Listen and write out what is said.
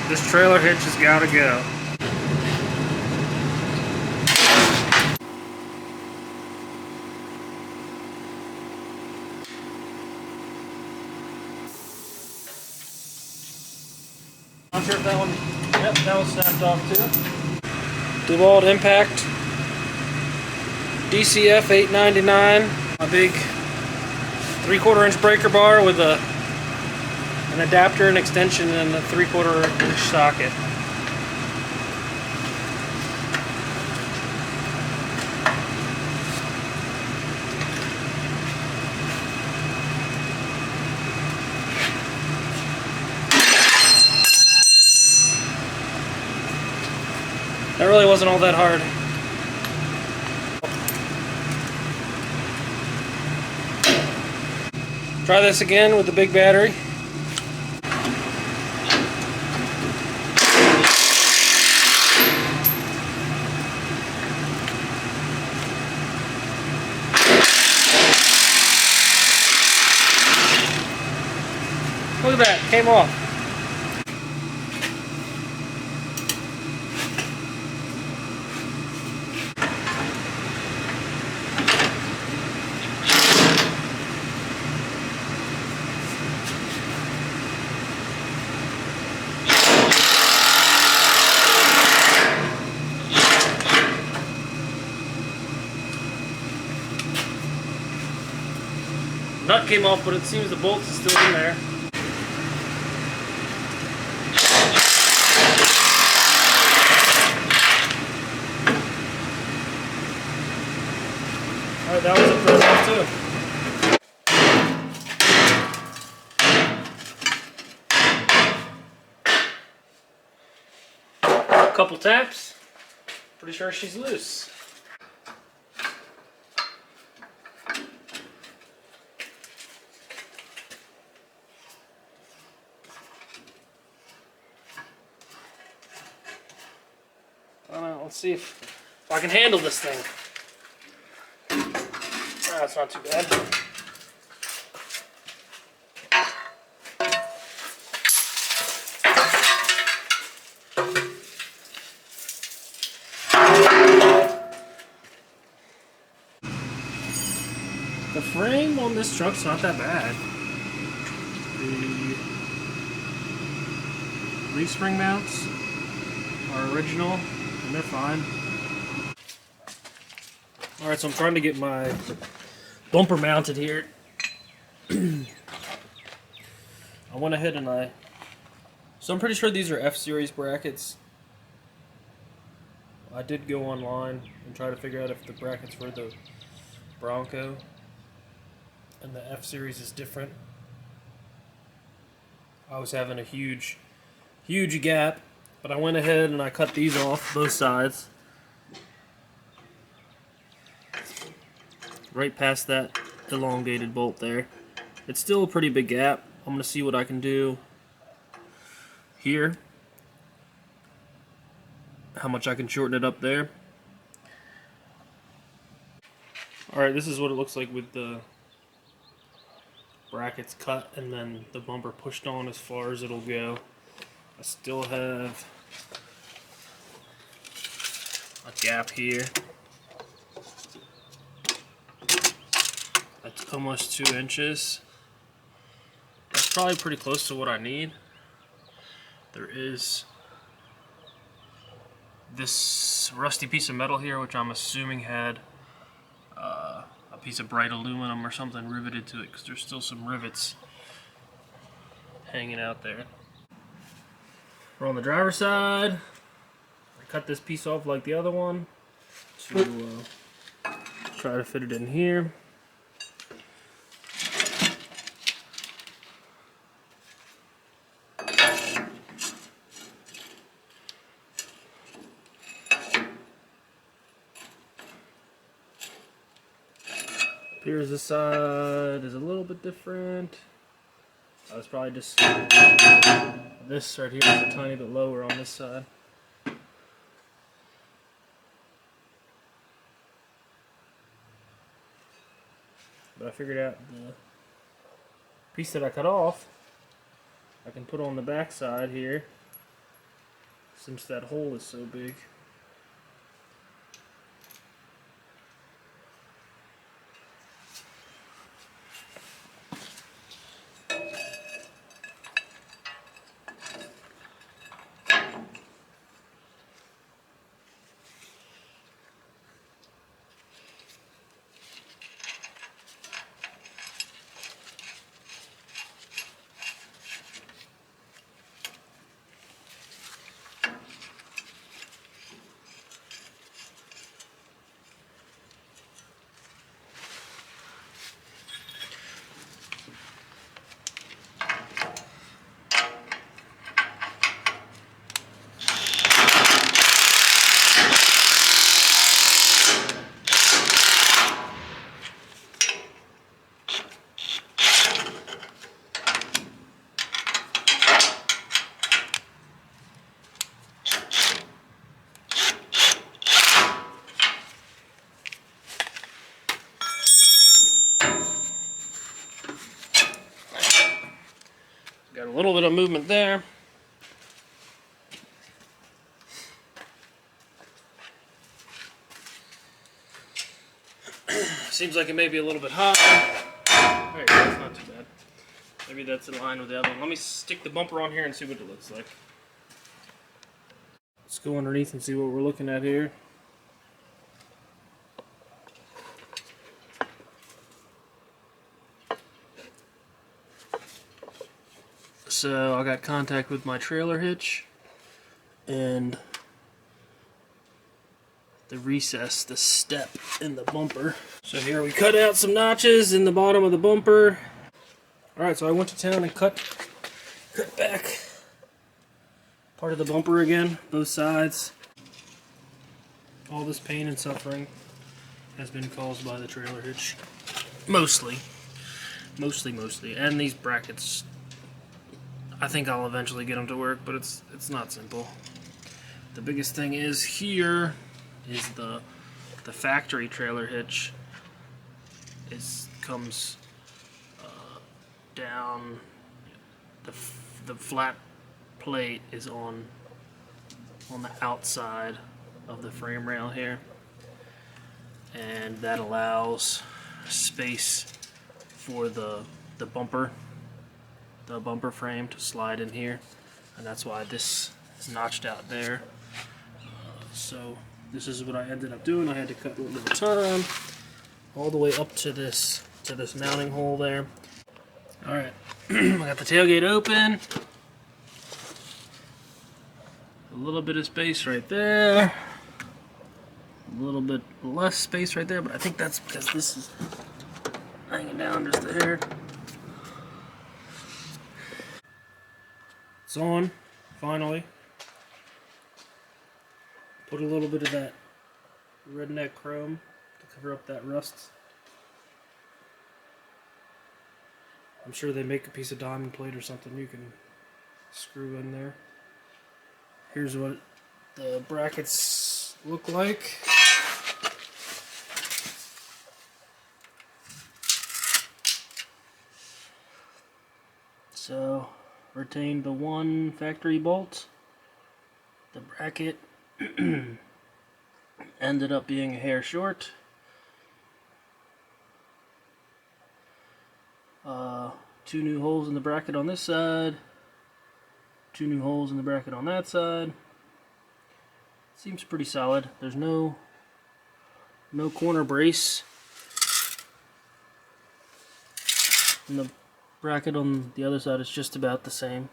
This trailer hitch has got to go. Not sure if that one, yep, that was snapped off too. DeWalt impact, DCF 899, a big 3/4 inch breaker bar with an adapter and extension and a 3/4 inch socket. That really wasn't all that hard. Try this again with the big battery. Look at that, came off. Nut came off, but it seems the bolt is still in there. Alright, that was a thrown off too. A couple taps. Pretty sure she's loose. Let's see if I can handle this thing. That's not too bad. The frame on this truck's not that bad. The leaf spring mounts are original and they're fine. Alright, so I'm trying to get my bumper mounted here. I went ahead and so I'm pretty sure these are F-Series brackets. I did go online and try to figure out if the brackets were the Bronco and the F-Series is different. I was having a huge gap, but I went ahead and I cut these off, both sides. Right past that elongated bolt there. It's still a pretty big gap. I'm going to see what I can do here. How much I can shorten it up there. Alright, this is what it looks like with the brackets cut and then the bumper pushed on as far as it'll go. I still have a gap here. That's almost 2 inches. That's probably pretty close to what I need. There is this rusty piece of metal here, which I'm assuming had a piece of bright aluminum or something riveted to it, because there's still some rivets hanging out there. We're on the driver's side. I cut this piece off like the other one to try to fit it in here. Here's this side is a little bit different. I was probably just this right here is a tiny bit lower on this side. But I figured out the piece that I cut off I can put on the back side here since that hole is so big. Got a little bit of movement there. Seems like it may be a little bit hot. There you go, that's not too bad. Maybe that's in line with the other one. Let me stick the bumper on here and see what it looks like. Let's go underneath and see what we're looking at here. So I got contact with my trailer hitch and the recess, the step in the bumper. So here we cut out some notches in the bottom of the bumper. Alright, so I went to town and cut back part of the bumper again, both sides. All this pain and suffering has been caused by the trailer hitch. Mostly. And these brackets, I think I'll eventually get them to work, but it's not simple. The biggest thing is here is the factory trailer hitch comes down. The flat plate is on the outside of the frame rail here, and that allows space for the bumper frame to slide in here, and that's why this is notched out there. So this is what I ended up doing. I had to cut a little bit of time all the way up to this mounting hole there. Alright, I got the tailgate open. A little bit of space right there. A little bit less space right there, but I think that's because this is hanging down just a hair. It's on, finally. Put a little bit of that redneck chrome to cover up that rust. I'm sure they make a piece of diamond plate or something you can screw in there. Here's what the brackets look like. So, retained the one factory bolt. The bracket ended up being a hair short. Two new holes in the bracket on this side. Two new holes in the bracket on that side. Seems pretty solid. There's no corner brace. And the bracket on the other side is just about the same.